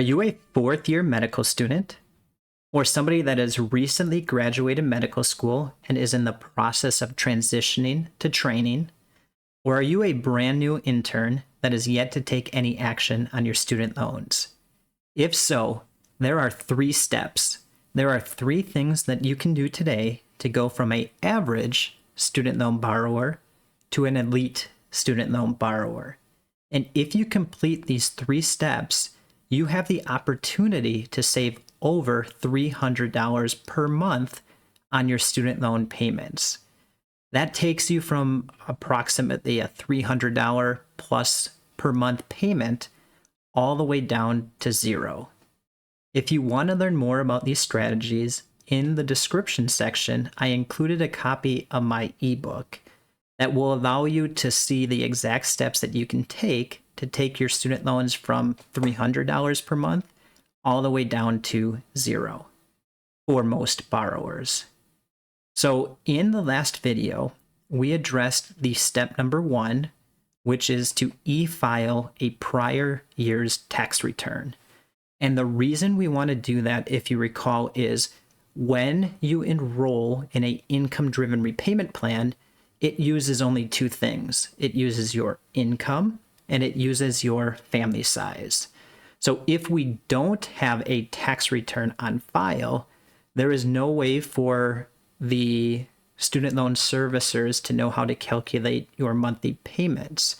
Are you a fourth year medical student or somebody that has recently graduated medical school and is in the process of transitioning to training? Or are you a brand new intern that is yet to take any action on your student loans? If so, there are 3 steps. There are 3 things that you can do today to go from an average student loan borrower to an elite student loan borrower. And if you complete these 3 steps, you have the opportunity to save over $300 per month on your student loan payments. That takes you from approximately a $300 plus per month payment all the way down to 0. If you want to learn more about these strategies, in the description section, I included a copy of my ebook that will allow you to see the exact steps that you can take to take your student loans from $300 per month all the way down to 0 for most borrowers. So in the last video, we addressed the step number 1, which is to e-file a prior year's tax return. And the reason we want to do that, if you recall, is when you enroll in an income-driven repayment plan, it uses only 2 things. It uses your income and it uses your family size. So if we don't have a tax return on file, there is no way for the student loan servicers to know how to calculate your monthly payments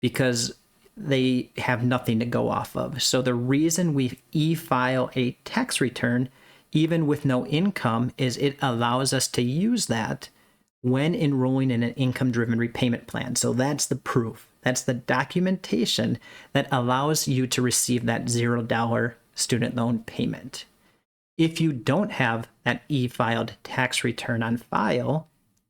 because they have nothing to go off of. So the reason we e-file a tax return, even with no income, is it allows us to use that when enrolling in an income-driven repayment plan. So that's the proof. That's the documentation that allows you to receive that $0 student loan payment. If you don't have that e-filed tax return on file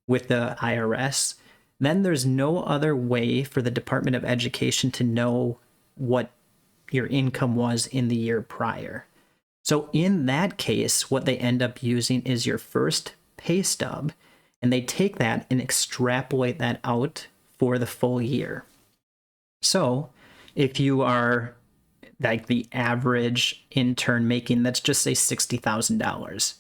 with the IRS, then there's no other way for the Department of Education to know what your income was in the year prior. So in that case, what they end up using is your first pay stub, and they take that and extrapolate that out for the full year. So if you are like the average intern making, let's just say $60,000,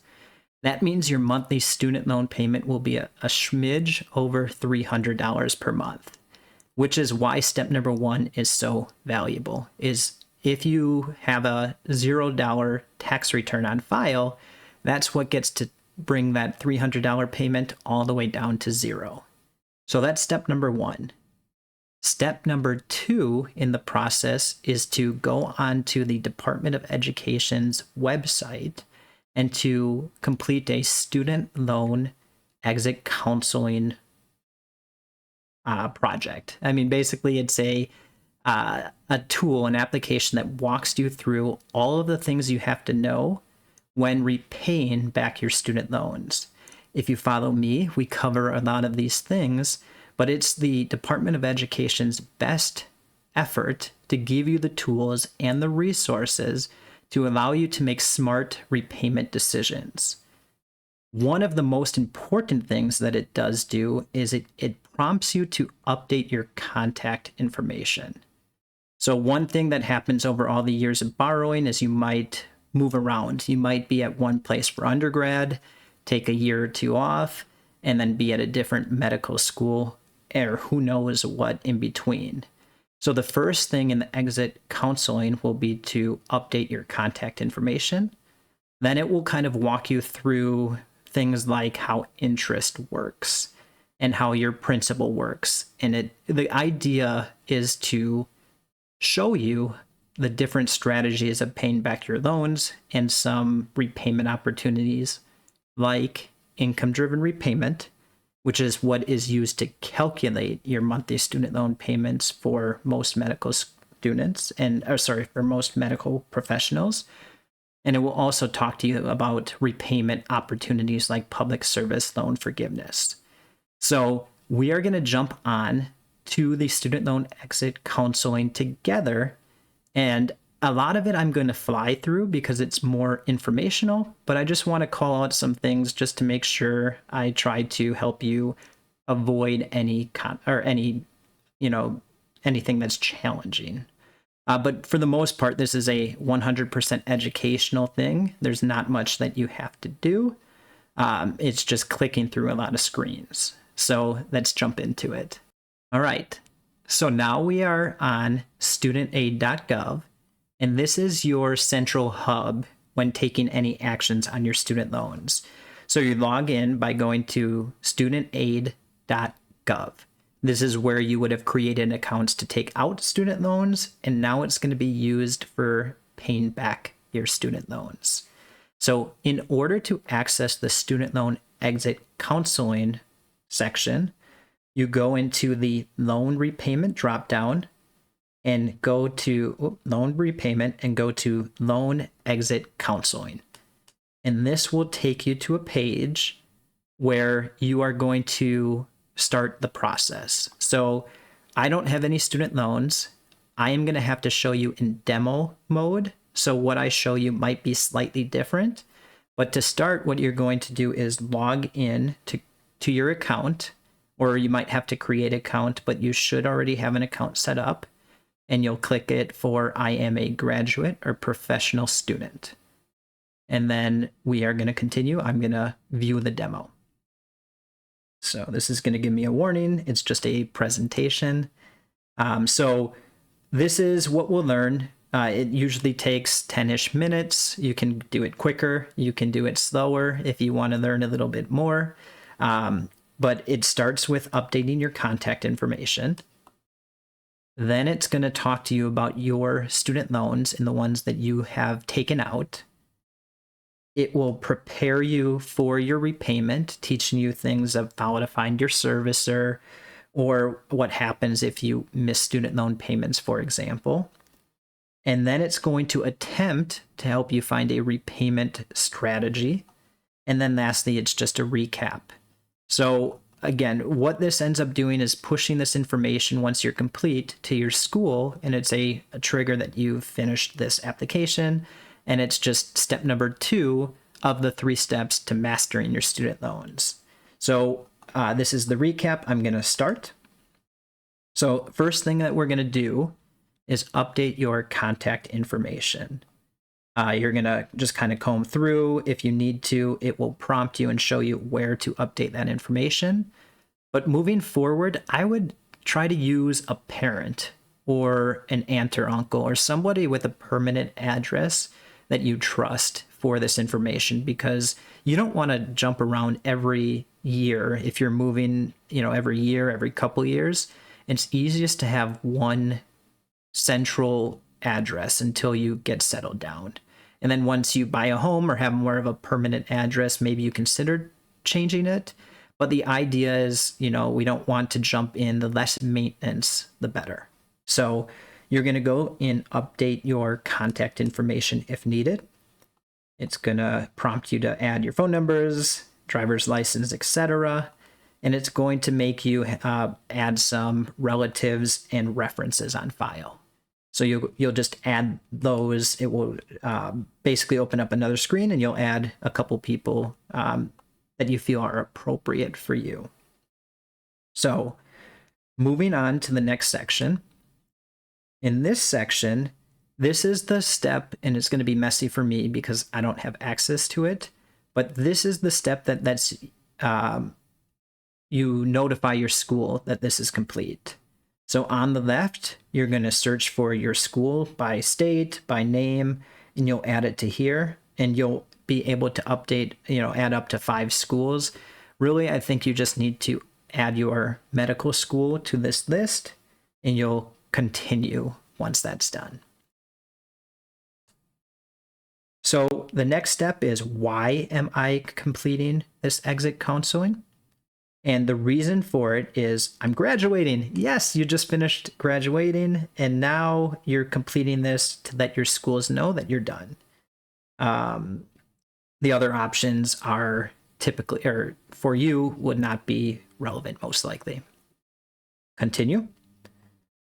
that means your monthly student loan payment will be a smidge over $300 per month, which is why step number 1 is so valuable. Is if you have a $0 tax return on file, that's what gets to bring that $300 payment all the way down to 0. So that's step number 1. Step number 2 in the process is to go onto the Department of Education's website and to complete a student loan exit counseling project. I mean, basically, it's a tool, an application that walks you through all of the things you have to know when repaying back your student loans. If you follow me, we cover a lot of these things, but it's the Department of Education's best effort to give you the tools and the resources to allow you to make smart repayment decisions. One of the most important things that it does do is it prompts you to update your contact information. So one thing that happens over all the years of borrowing is you might move around. You might be at one place for undergrad, take a year or 2 off, and then be at a different medical school, or who knows what in between. So the first thing in the exit counseling will be to update your contact information. Then it will kind of walk you through things like how interest works and how your principal works. And the idea is to show you the different strategies of paying back your loans and some repayment opportunities like income-driven repayment, which is what is used to calculate your monthly student loan payments for most medical students for most medical professionals. And it will also talk to you about repayment opportunities like public service loan forgiveness. So we are going to jump on to the student loan exit counseling together. And a lot of it I'm going to fly through because it's more informational, but I just want to call out some things just to make sure I try to help you avoid anything that's challenging. But for the most part, this is a 100% educational thing. There's not much that you have to do. It's just clicking through a lot of screens. So let's jump into it. All right. So now we are on studentaid.gov, and this is your central hub when taking any actions on your student loans. So you log in by going to studentaid.gov. This is where you would have created accounts to take out student loans, and now it's going to be used for paying back your student loans. So in order to access the student loan exit counseling section, you go into the loan repayment dropdown and go to loan repayment and go to loan exit counseling. And this will take you to a page where you are going to start the process. So I don't have any student loans. I am going to have to show you in demo mode. So what I show you might be slightly different. But to start, what you're going to do is log in to your account, or you might have to create an account, but you should already have an account set up. And you'll click it for I am a graduate or professional student. And then we are going to continue. I'm going to view the demo. So this is going to give me a warning. It's just a presentation. So this is what we'll learn. It usually takes 10-ish minutes. You can do it quicker. You can do it slower if you want to learn a little bit more. But it starts with updating your contact information. Then it's going to talk to you about your student loans and the ones that you have taken out. It will prepare you for your repayment, teaching you things of how to find your servicer or what happens if you miss student loan payments, for example. And then it's going to attempt to help you find a repayment strategy. And then lastly, it's just a recap. So again, what this ends up doing is pushing this information once you're complete to your school, and it's a trigger that you've finished this application. And it's just step number 2 of the 3 steps to mastering your student loans. So this is the recap. I'm going to start. So first thing that we're going to do is update your contact information. You're going to just kind of comb through. If you need to, it will prompt you and show you where to update that information. But moving forward, I would try to use a parent or an aunt or uncle or somebody with a permanent address that you trust for this information, because you don't want to jump around every year. If you're moving, every year, every couple years, it's easiest to have one central address until you get settled down. And then once you buy a home or have more of a permanent address, maybe you consider changing it. But the idea is, we don't want to jump in. The less maintenance, the better. So you're going to go and update your contact information if needed. It's going to prompt you to add your phone numbers, driver's license, etc. And it's going to make you add some relatives and references on file. So you'll just add those. It will basically open up another screen, and you'll add a couple people that you feel are appropriate for you. So moving on to the next section. In this section, this is the step, and it's going to be messy for me because I don't have access to it, but this is the step that lets you notify your school that this is complete. So on the left, you're going to search for your school by state, by name, and you'll add it to here, and you'll be able to update, add up to 5 schools. Really, I think you just need to add your medical school to this list, and you'll continue once that's done. So the next step is, why am I completing this exit counseling? And the reason for it is I'm graduating. Yes, you just finished graduating, and now you're completing this to let your schools know that you're done. The other options are typically, or for you, would not be relevant, most likely. Continue.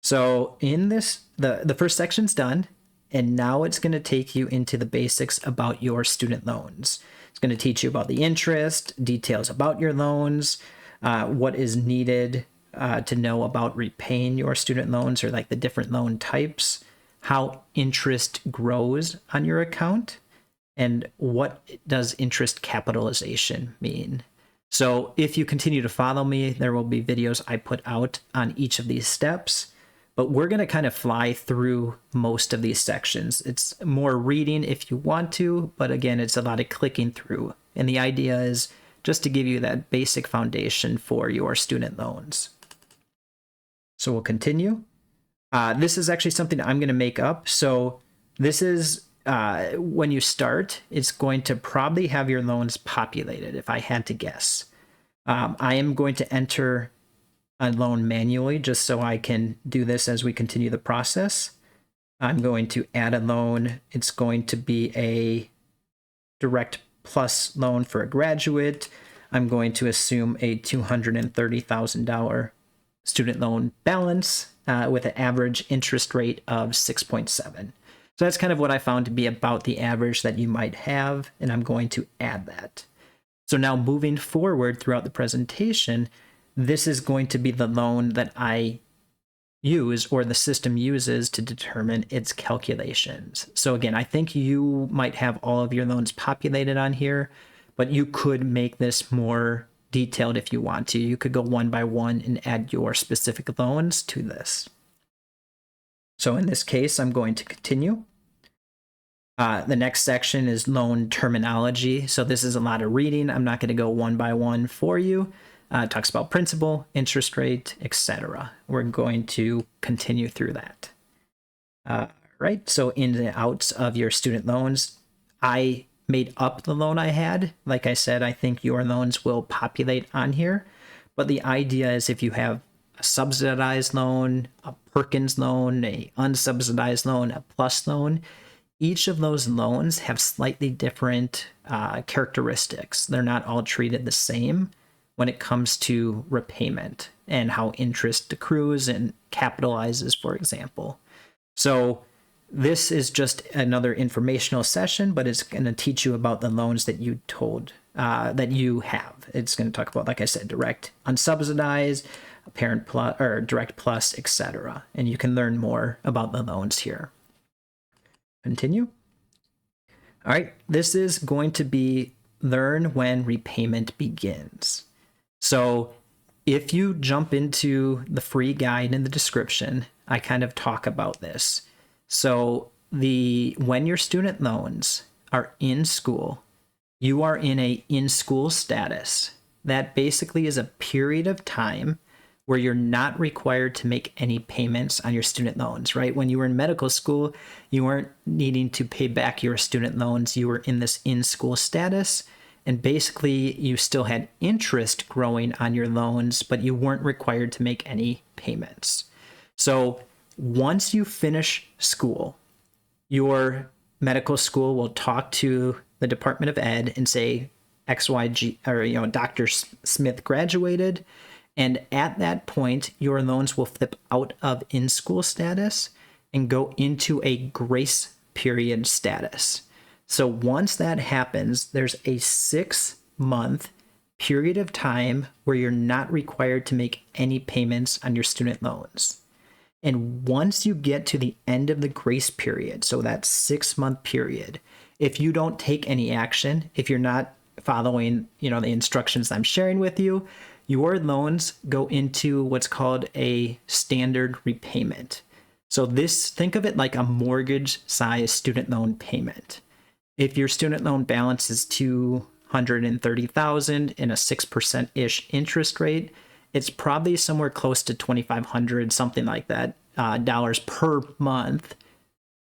So in this, the first section's done, and now it's going to take you into the basics about your student loans. It's going to teach you about the interest, details about your loans, what is needed to know about repaying your student loans, or like the different loan types, how interest grows on your account and what does interest capitalization mean. So if you continue to follow me, there will be videos I put out on each of these steps, but we're going to kind of fly through most of these sections. It's more reading if you want to, but again, it's a lot of clicking through. And the idea is just to give you that basic foundation for your student loans. So we'll continue. This is actually something I'm going to make up. So this is when you start, it's going to probably have your loans populated, if I had to guess. I am going to enter a loan manually just so I can do this as we continue the process. I'm going to add a loan. It's going to be a direct plus loan for a graduate. I'm going to assume a $230,000 student loan balance with an average interest rate of 6.7. So that's kind of what I found to be about the average that you might have, and I'm going to add that. So now moving forward throughout the presentation, this is going to be the loan that I use or the system uses to determine its calculations. So again, I think you might have all of your loans populated on here, but you could make this more detailed if you want to. You could go one by one and add your specific loans to this. So in this case, I'm going to continue. The next section is loan terminology. So this is a lot of reading. I'm not going to go one by one for you. It talks about principal, interest rate, etc. We're going to continue through that. Right, so ins and outs of your student loans. I made up the loan I had. Like I said, I think your loans will populate on here. But the idea is if you have a subsidized loan, a Perkins loan, a unsubsidized loan, a plus loan, each of those loans have slightly different characteristics. They're not all treated the same when it comes to repayment and how interest accrues and capitalizes, for example. So this is just another informational session, but it's going to teach you about the loans that you that you have. It's going to talk about, like I said, direct, unsubsidized, parent plus, or direct plus, etc. And you can learn more about the loans here. Continue. All right, this is going to be learn when repayment begins. So if you jump into the free guide in the description, I kind of talk about this. So when your student loans are in school, you are in a in-school status. That basically is a period of time where you're not required to make any payments on your student loans, right? When you were in medical school, you weren't needing to pay back your student loans. You were in this in-school status, and basically you still had interest growing on your loans, but you weren't required to make any payments. So once you finish school, your medical school will talk to the Department of Ed and say XYG, or Dr. Smith graduated. And at that point, your loans will flip out of in-school status and go into a grace period status. So once that happens, there's a 6-month period of time where you're not required to make any payments on your student loans. And once you get to the end of the grace period, so that 6-month period, if you don't take any action, if you're not following, the instructions I'm sharing with you, your loans go into what's called a standard repayment. So think of it like a mortgage-sized student loan payment. If your student loan balance is $230,000 and a 6%-ish interest rate, it's probably somewhere close to $2,500, something like that, dollars per month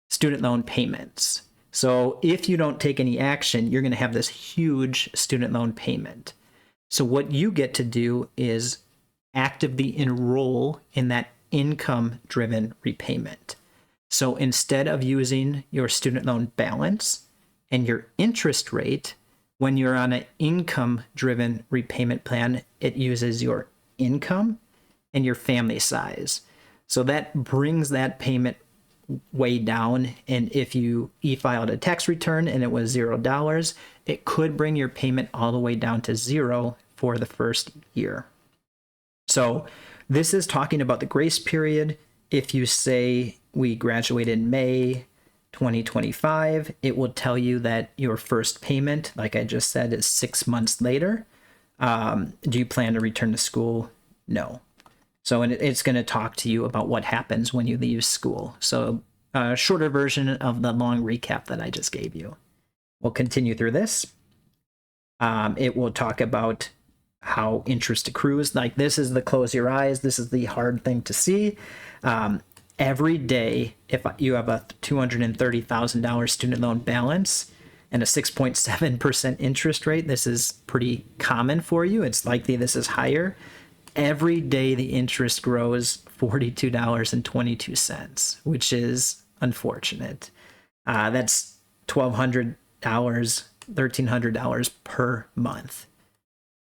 student loan payments. So if you don't take any action, you're going to have this huge student loan payment. So what you get to do is actively enroll in that income-driven repayment. So instead of using your student loan balance and your interest rate, when you're on an income-driven repayment plan, it uses your income and your family size. So that brings that payment way down. And if you e-filed a tax return and it was $0, it could bring your payment all the way down to zero for the first year. So this is talking about the grace period. If you say we graduated in May 2025, it will tell you that your first payment, like I just said, is 6 months later. Do you plan to return to school? No. So it's going to talk to you about what happens when you leave school. So a shorter version of the long recap that I just gave you. We'll continue through this. It will talk about how interest accrues. Like, this is the close your eyes. This is the hard thing to see. Every day, if you have a $230,000 student loan balance and a 6.7% interest rate, this is pretty common for you. It's likely this is higher. Every day the interest grows $42.22, which is unfortunate. That's $1,200, $1,300 per month.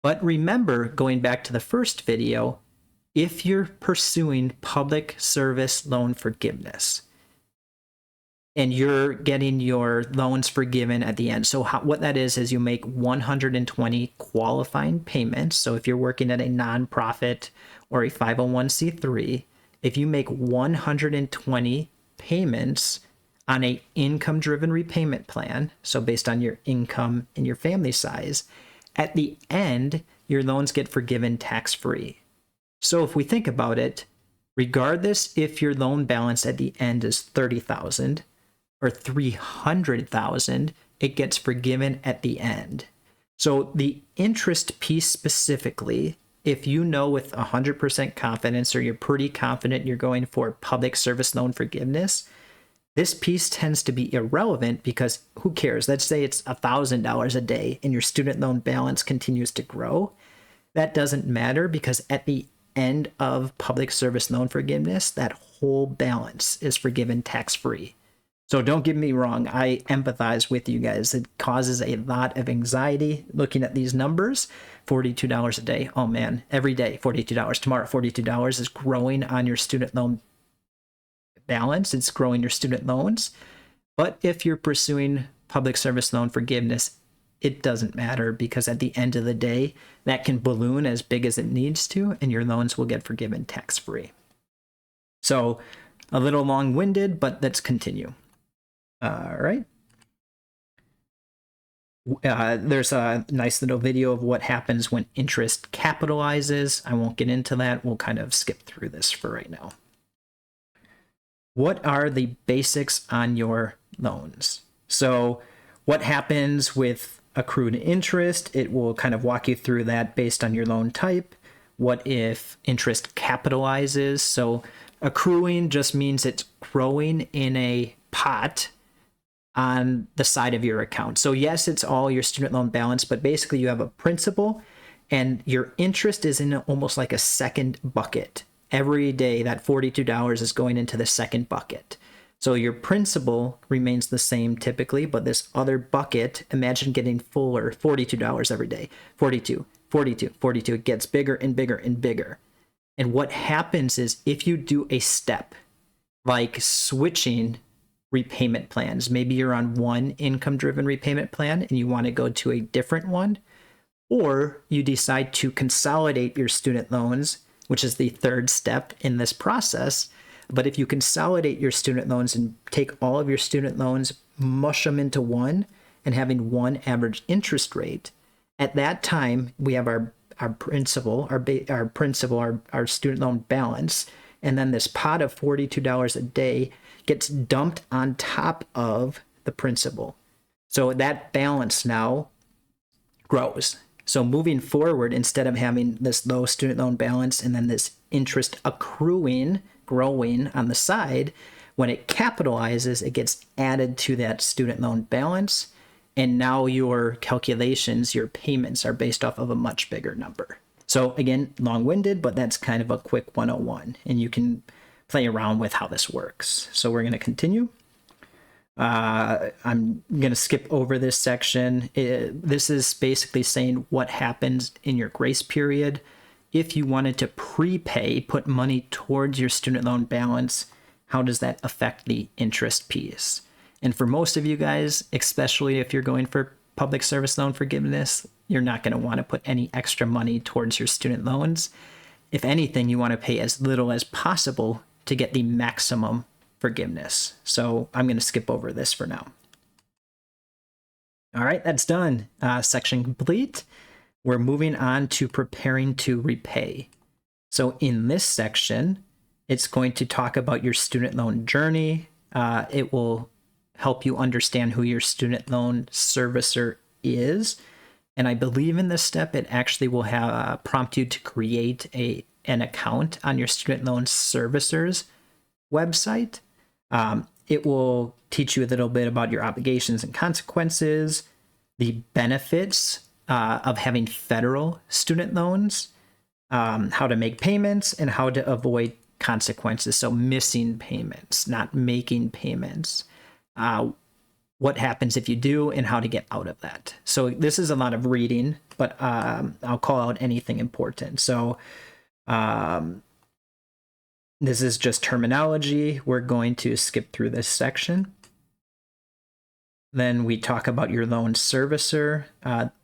But remember, going back to the first video, if you're pursuing public service loan forgiveness and you're getting your loans forgiven at the end, so what that is you make 120 qualifying payments. So if you're working at a nonprofit or a 501c3, if you make 120 payments on a income-driven repayment plan, so based on your income and your family size, at the end, your loans get forgiven tax-free. So if we think about it, regardless if your loan balance at the end is $30,000 or $300,000, it gets forgiven at the end. So the interest piece specifically, if you know with 100% confidence, or you're pretty confident you're going for public service loan forgiveness, this piece tends to be irrelevant because who cares? Let's say it's $1,000 a day and your student loan balance continues to grow. That doesn't matter because at the end of public service loan forgiveness, that whole balance is forgiven tax-free. So don't get me wrong, I empathize with you guys. It causes a lot of anxiety looking at these numbers. $42 a day, oh man, every day, $42. Tomorrow, $42 is growing on your student loan balance. It's growing your student loans. But if you're pursuing public service loan forgiveness, it doesn't matter because at the end of the day, that can balloon as big as it needs to, and your loans will get forgiven tax-free. So a little long-winded, but let's continue. All right. There's a nice little video of what happens when interest capitalizes. I won't get into that. We'll kind of skip through this for right now. What are the basics on your loans? So what happens with accrued interest? It will kind of walk you through that based on your loan type. What if interest capitalizes? So accruing just means it's growing in a pot on the side of your account. So yes, it's all your student loan balance, but basically you have a principal and your interest is in almost like a second bucket. Every day that $42 is going into the second bucket. So your principal remains the same typically, but this other bucket, imagine getting fuller, $42 every day, 42, 42, 42, it gets bigger and bigger and bigger. And what happens is if you do a step like switching repayment plans, maybe you're on one income-driven repayment plan and you want to go to a different one, or you decide to consolidate your student loans, which is the third step in this process. But if you consolidate your student loans and take all of your student loans, mush them into one, and having one average interest rate, at that time we have our principal, our student loan balance, and then this pot of $42 a day gets dumped on top of the principal. So that balance now grows. So moving forward, instead of having this low student loan balance and then this interest accruing, growing on the side, when it capitalizes, it gets added to that student loan balance. And now your calculations, your payments are based off of a much bigger number. So again, long-winded, but that's kind of a quick 101. And you can play around with how this works. So we're going to continue. I'm going to skip over this section. This is basically saying what happens in your grace period. If you wanted to prepay, put money towards your student loan balance, how does that affect the interest piece? And for most of you guys, especially if you're going for public service loan forgiveness, you're not going to want to put any extra money towards your student loans. If anything, you want to pay as little as possible to get the maximum forgiveness. So I'm going to skip over this for now. All right, that's done. Section complete. We're moving on to preparing to repay. So in this section, it's going to talk about your student loan journey. It will help you understand who your student loan servicer is. And I believe in this step, it actually will have prompt you to create an account on your student loan servicer's website. It will teach you a little bit about your obligations and consequences, the benefits of having federal student loans, how to make payments, and how to avoid consequences. So missing payments, not making payments, what happens if you do, and how to get out of that. So this is a lot of reading, but I'll call out anything important. So this is just terminology. We're going to skip through this section. Then we talk about your loan servicer.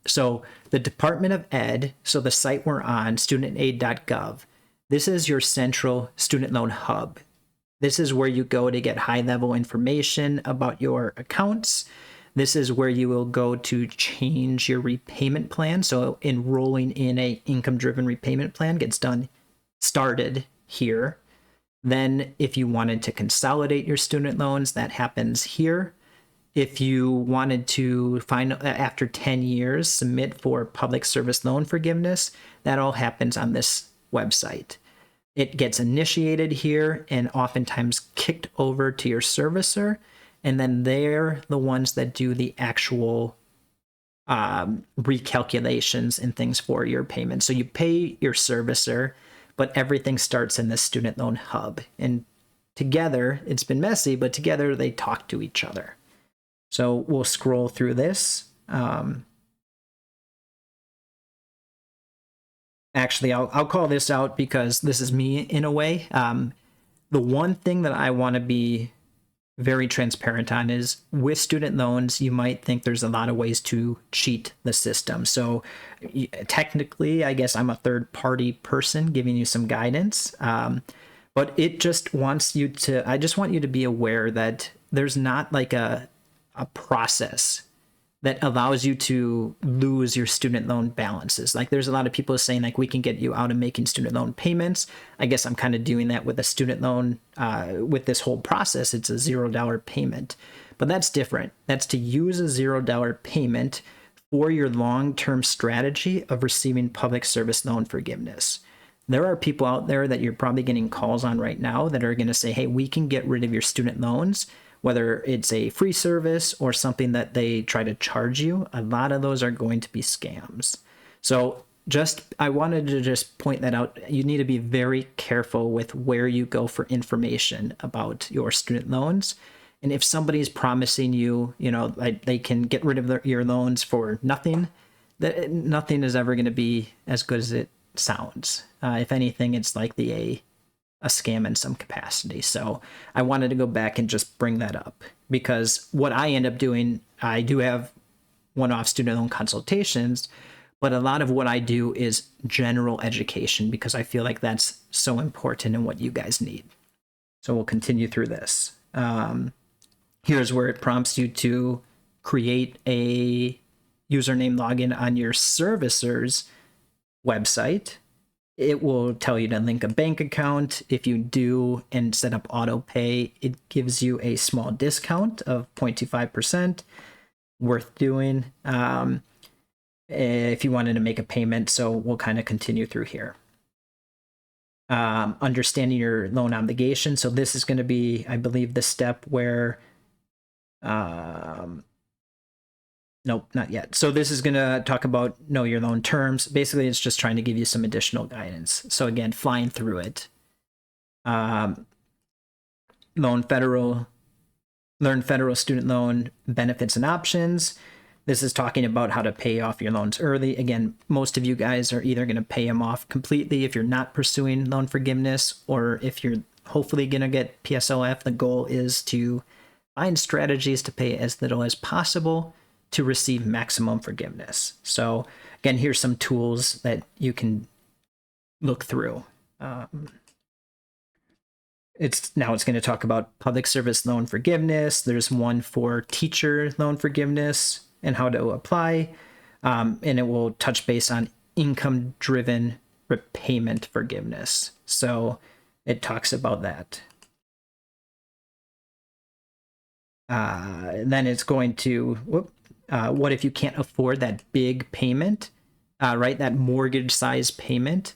So the Department of Ed, so the site we're on, studentaid.gov, this is your central student loan hub. This is where you go to get high-level information about your accounts. This is where you will go to change your repayment plan. So enrolling in a income-driven repayment plan gets started here. Then if you wanted to consolidate your student loans, that happens here. If you wanted to find after 10 years, submit for public service loan forgiveness, that all happens on this website. It gets initiated here and oftentimes kicked over to your servicer, and then they're the ones that do the actual recalculations and things for your payment. So you pay your servicer, but everything starts in this student loan hub. And together, it's been messy, but together they talk to each other. So we'll scroll through this. Actually, I'll call this out because this is me in a way. The one thing that I want to be very transparent on is with student loans, you might think there's a lot of ways to cheat the system. So technically, I guess I'm a third party person giving you some guidance. But it just wants you to, I just want you to be aware that there's not like a process that allows you to lose your student loan balances. Like there's a lot of people saying like, we can get you out of making student loan payments. I guess I'm kind of doing that with a student loan. With this whole process, it's a $0 payment, but that's different. That's to use a $0 payment for your long-term strategy of receiving public service loan forgiveness. There are people out there that you're probably getting calls on right now that are going to say, hey, we can get rid of your student loans, whether it's a free service or something that they try to charge you. A lot of those are going to be scams. So I wanted to just point that out. You need to be very careful with where you go for information about your student loans. And if somebody's promising you, like they can get rid of your loans for nothing, that nothing is ever going to be as good as it sounds. If anything, it's likely a scam in some capacity. So I wanted to go back and just bring that up because what I end up doing, I do have one-off student loan consultations, but a lot of what I do is general education because I feel like that's so important in what you guys need. So we'll continue through this. Here's where it prompts you to create a username login on your servicer's website. It will tell you to link a bank account. If you do and set up auto pay, it gives you a small discount of 0.25%, worth doing if you wanted to make a payment. So we'll kind of continue through here. Understanding your loan obligation. So this is going to be, I believe, the step where nope, not yet. So this is going to talk about know your loan terms. Basically, it's just trying to give you some additional guidance. So again, flying through it. Learn federal student loan benefits and options. This is talking about how to pay off your loans early. Again, most of you guys are either going to pay them off completely if you're not pursuing loan forgiveness, or if you're hopefully going to get PSLF, the goal is to find strategies to pay as little as possible to receive maximum forgiveness. So again, here's some tools that you can look through. it's going to talk about public service loan forgiveness. There's one for teacher loan forgiveness and how to apply. And it will touch base on income-driven repayment forgiveness. So it talks about that. Then it's going to, what if you can't afford that big payment, right? That mortgage size payment.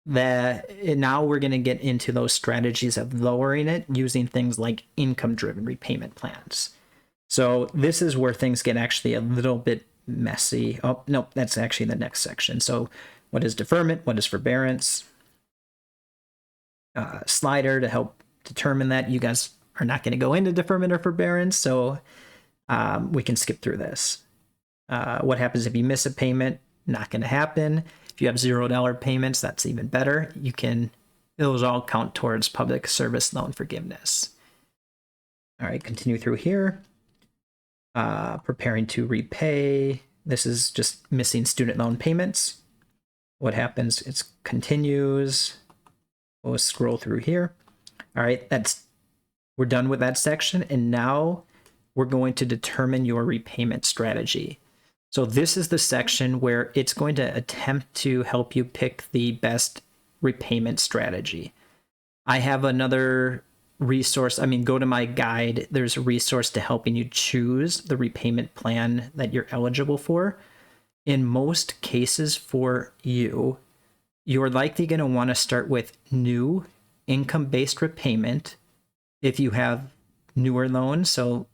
Now we're going to get into those strategies of lowering it using things like income-driven repayment plans. So this is where things get actually a little bit messy. Oh, no, that's actually the next section. So what is deferment? What is forbearance? Slider to help determine that. You guys are not going to go into deferment or forbearance, so we can skip through this. What happens if you miss a payment? Not going to happen. If you have $0 payments, that's even better. Those all count towards public service loan forgiveness. All right, continue through here. Preparing to repay. This is just missing student loan payments. What happens? It continues. We'll scroll through here. All right, we're done with that section, and now we're going to determine your repayment strategy. So this is the section where it's going to attempt to help you pick the best repayment strategy. I have another resource. Go to my guide. There's a resource to helping you choose the repayment plan that you're eligible for. In most cases for you, you're likely going to want to start with new income-based repayment if you have newer loans. So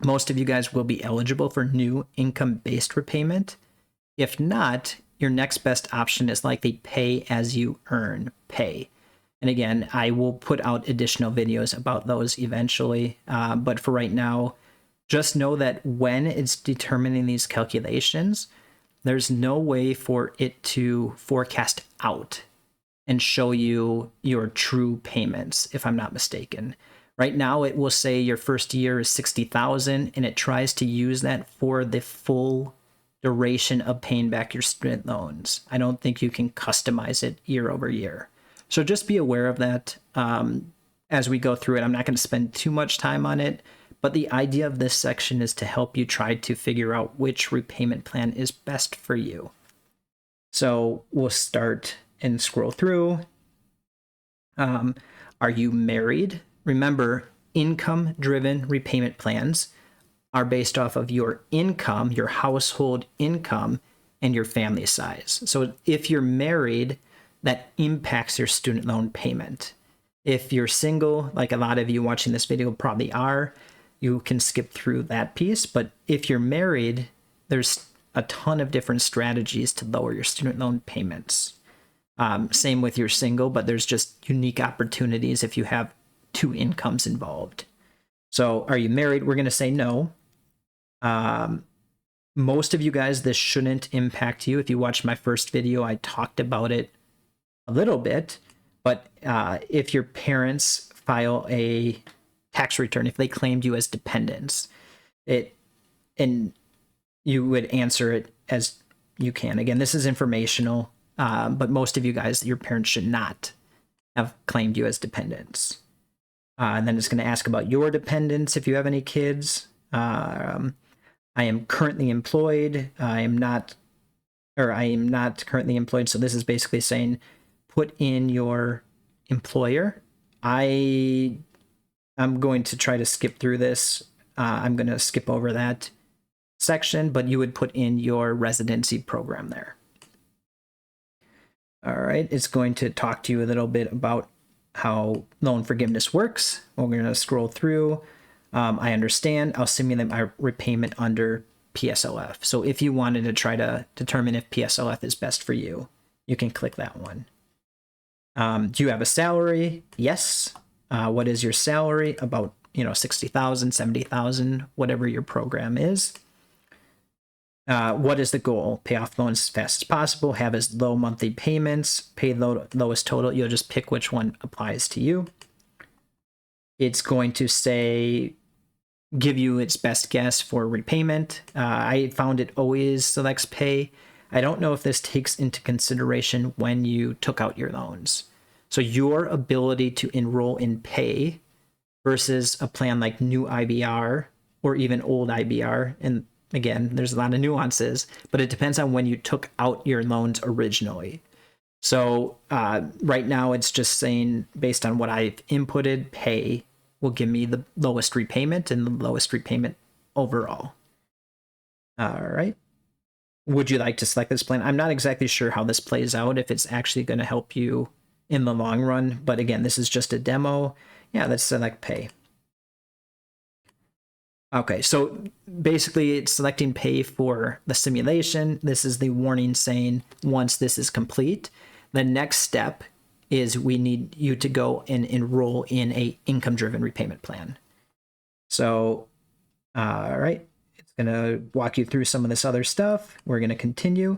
most of you guys will be eligible for new income-based repayment. If not, your next best option is likely pay as you earn pay. And again, I will put out additional videos about those eventually. But for right now, just know that when it's determining these calculations, there's no way for it to forecast out and show you your true payments, if I'm not mistaken. Right now, it will say your first year is $60,000, and it tries to use that for the full duration of paying back your student loans. I don't think you can customize it year over year. So just be aware of that as we go through it. I'm not going to spend too much time on it, but the idea of this section is to help you try to figure out which repayment plan is best for you. So we'll start and scroll through. Are you married? Remember, income-driven repayment plans are based off of your income, your household income, and your family size. So if you're married, that impacts your student loan payment. If you're single, like a lot of you watching this video probably are, you can skip through that piece. But if you're married, there's a ton of different strategies to lower your student loan payments. Same with your single, but there's just unique opportunities if you have two incomes involved. So are you married? We're going to say no. Most of you guys, this shouldn't impact you. If you watched my first video, I talked about it a little bit. But if your parents file a tax return, if they claimed you as dependents, and you would answer it as you can. Again, this is informational, but most of you guys, your parents should not have claimed you as dependents. And then it's going to ask about your dependents if you have any kids. I am currently employed. I am not currently employed. So this is basically saying put in your employer. I'm going to try to skip through this. I'm going to skip over that section, but you would put in your residency program there. All right, it's going to talk to you a little bit about how loan forgiveness works. We're going to scroll through. I understand. I'll simulate my repayment under PSLF. So if you wanted to try to determine if PSLF is best for you, you can click that one. Do you have a salary? Yes. What is your salary? About 60,000, 70,000, whatever your program is. What is the goal? Pay off loans as fast as possible, have as low monthly payments, pay lowest total. You'll just pick which one applies to you. It's going to give you its best guess for repayment. I found it always selects pay. I don't know if this takes into consideration when you took out your loans. So your ability to enroll in pay versus a plan like new IBR or even old IBR. And again, there's a lot of nuances, but it depends on when you took out your loans originally. So right now it's just saying, based on what I've inputted, pay will give me the lowest repayment and the lowest repayment overall. All right. Would you like to select this plan? I'm not exactly sure how this plays out, if it's actually going to help you in the long run. But again, this is just a demo. Yeah, let's select pay. Okay, so basically it's selecting pay for the simulation. This is the warning saying once this is complete, the next step is we need you to go and enroll in a income-driven repayment plan. So, all right, it's going to walk you through some of this other stuff. We're going to continue.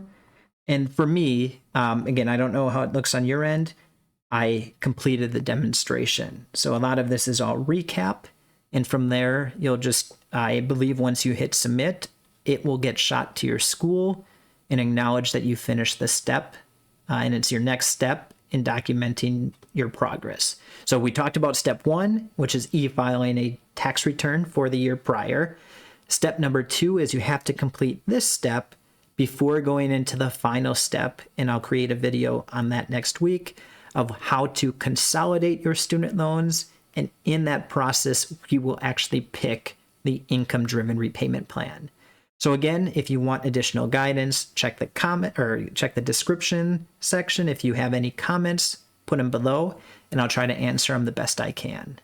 And for me, again, I don't know how it looks on your end. I completed the demonstration. So a lot of this is all recap. And from there, you'll just, I believe once you hit submit, it will get shot to your school and acknowledge that you finished the step. And it's your next step in documenting your progress. So we talked about step 1, which is e-filing a tax return for the year prior. Step number 2 is you have to complete this step before going into the final step. And I'll create a video on that next week of how to consolidate your student loans. And in that process, you will actually pick the income-driven repayment plan. So again, if you want additional guidance, check the comment or check the description section. If you have any comments, put them below, and I'll try to answer them the best I can.